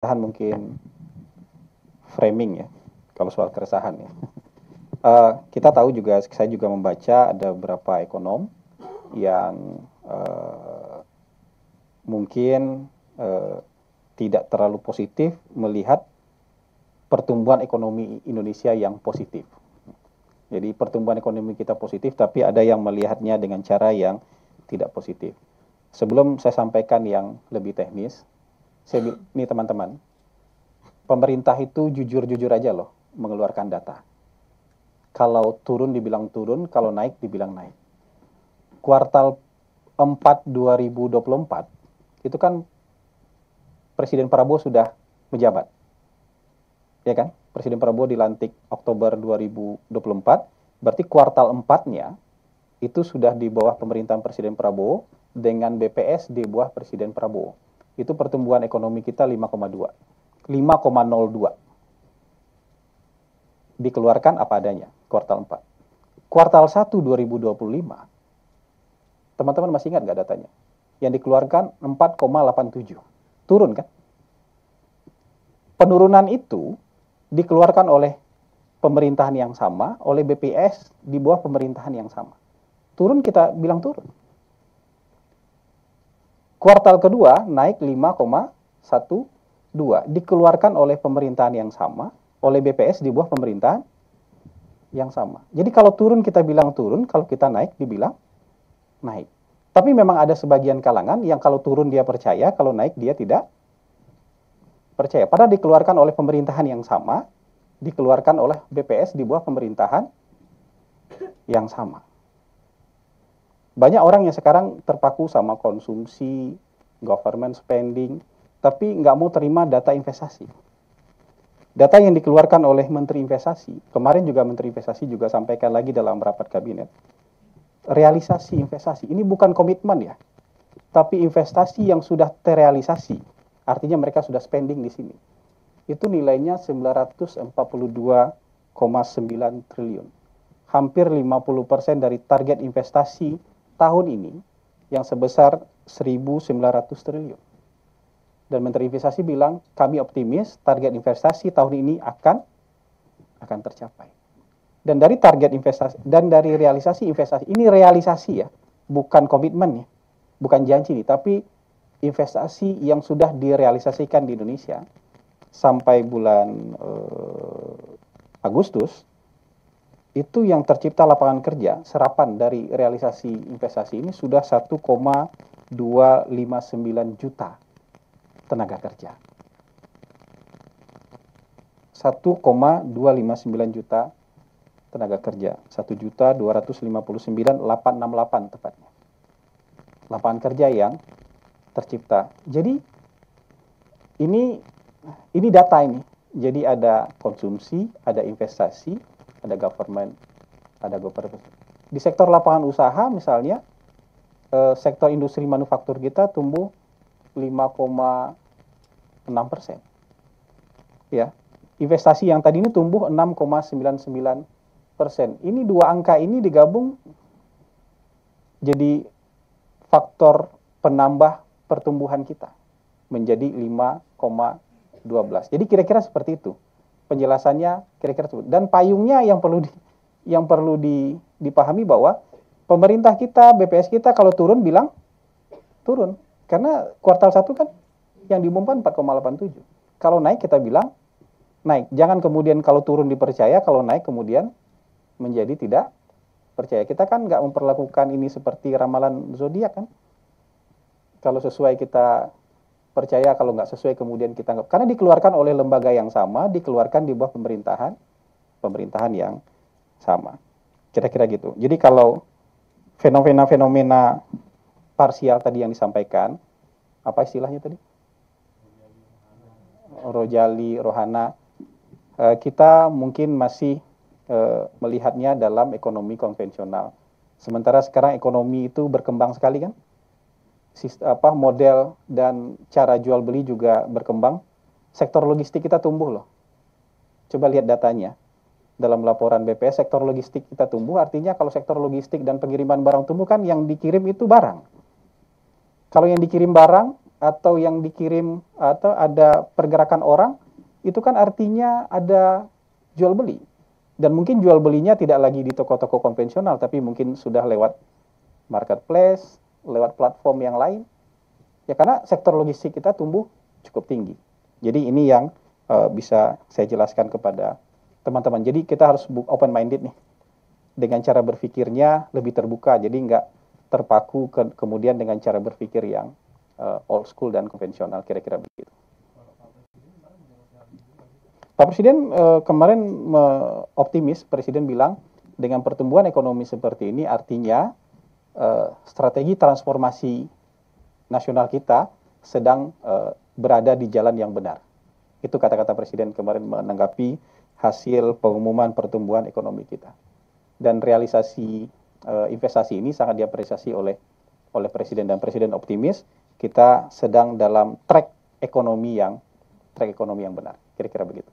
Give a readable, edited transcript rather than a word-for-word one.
mungkin framing ya, kalau soal keresahan ya. Kita tahu juga, saya juga membaca ada beberapa ekonom yang mungkin tidak terlalu positif melihat pertumbuhan ekonomi Indonesia yang positif. Jadi pertumbuhan ekonomi kita positif, tapi ada yang melihatnya dengan cara yang tidak positif. Sebelum saya sampaikan yang lebih teknis, ini teman-teman, pemerintah itu jujur-jujur aja loh mengeluarkan data. Kalau turun dibilang turun, kalau naik dibilang naik. Kuartal 4 2024, itu kan Presiden Prabowo sudah menjabat. Ya kan? Presiden Prabowo dilantik Oktober 2024, berarti kuartal 4-nya itu sudah di bawah pemerintahan Presiden Prabowo dengan BPS di bawah Presiden Prabowo. Itu pertumbuhan ekonomi kita 5,02. Dikeluarkan apa adanya, kuartal 4. Kuartal 1 2025, teman-teman masih ingat nggak datanya? Yang dikeluarkan 4,87. Turun kan? Penurunan itu dikeluarkan oleh pemerintahan yang sama, oleh BPS di bawah pemerintahan yang sama. Turun, kita bilang turun. Kuartal kedua naik 5,12, dikeluarkan oleh pemerintahan yang sama, oleh BPS di bawah pemerintahan yang sama. Jadi kalau turun kita bilang turun, kalau kita naik dibilang naik. Tapi memang ada sebagian kalangan yang kalau turun dia percaya, kalau naik dia tidak percaya. Padahal dikeluarkan oleh pemerintahan yang sama, dikeluarkan oleh BPS di bawah pemerintahan yang sama. Banyak orang yang sekarang terpaku sama konsumsi, government spending, tapi nggak mau terima data investasi. Data yang dikeluarkan oleh Menteri Investasi, kemarin juga Menteri Investasi juga sampaikan lagi dalam rapat kabinet, realisasi investasi, ini bukan komitmen ya, tapi investasi yang sudah terrealisasi, artinya mereka sudah spending di sini. Itu nilainya 942,9 triliun. Hampir 50% dari target investasi tahun ini yang sebesar 1.900 triliun. Dan Menteri Investasi bilang, kami optimis target investasi tahun ini akan tercapai. Dan dari target investasi dan dari realisasi investasi, ini realisasi ya, bukan komitmen ya, bukan janji nih, tapi investasi yang sudah direalisasikan di Indonesia sampai bulan Agustus, itu yang tercipta lapangan kerja, serapan dari realisasi investasi ini sudah 1,259 juta tenaga kerja. 1,259 juta tenaga kerja. 1.259.868 tepatnya. Lapangan kerja yang tercipta. Jadi ini data ini. Jadi ada konsumsi, ada investasi, ada government, ada government. Di sektor lapangan usaha misalnya, sektor industri manufaktur kita tumbuh 5,6%. Ya, investasi yang tadi ini tumbuh 6,99%. Ini dua angka ini digabung jadi faktor penambah pertumbuhan kita menjadi 5,12. Jadi kira-kira seperti itu. Penjelasannya kira-kira seperti itu. Dan payungnya yang perlu dipahami bahwa pemerintah kita, BPS kita kalau turun bilang turun. Karena kuartal 1 kan yang diumumkan 4,87. Kalau naik kita bilang naik. Jangan kemudian kalau turun dipercaya, kalau naik kemudian menjadi tidak percaya. Kita kan nggak memperlakukan ini seperti ramalan zodiak kan. Kalau sesuai kita percaya, kalau nggak sesuai kemudian kita nggak. Karena dikeluarkan oleh lembaga yang sama, dikeluarkan di bawah pemerintahan yang sama. Kira-kira gitu. Jadi kalau fenomena-fenomena parsial tadi yang disampaikan, apa istilahnya tadi? Rojali, rohana, kita mungkin masih melihatnya dalam ekonomi konvensional. Sementara sekarang ekonomi itu berkembang sekali kan? Model dan cara jual beli juga berkembang. Sektor logistik kita tumbuh loh. Coba lihat datanya. Dalam laporan BPS, sektor logistik kita tumbuh, artinya kalau sektor logistik dan pengiriman barang tumbuh kan yang dikirim itu barang. Kalau yang dikirim barang, atau yang dikirim atau ada pergerakan orang, itu kan artinya ada jual beli. Dan mungkin jual belinya tidak lagi di toko-toko konvensional, tapi mungkin sudah lewat marketplace, lewat platform yang lain. Ya karena sektor logistik kita tumbuh cukup tinggi. Jadi ini yang bisa saya jelaskan kepada teman-teman. Jadi kita harus open minded nih. Dengan cara berpikirnya lebih terbuka, jadi nggak terpaku kemudian dengan cara berpikir yang old school dan konvensional, kira-kira begitu. Pak Presiden kemarin optimis, Presiden bilang dengan pertumbuhan ekonomi seperti ini artinya strategi transformasi nasional kita sedang berada di jalan yang benar. Itu kata-kata Presiden kemarin menanggapi hasil pengumuman pertumbuhan ekonomi kita. Dan realisasi investasi ini sangat diapresiasi oleh Presiden, dan Presiden optimis kita sedang dalam track ekonomi yang benar. Kira-kira begitu.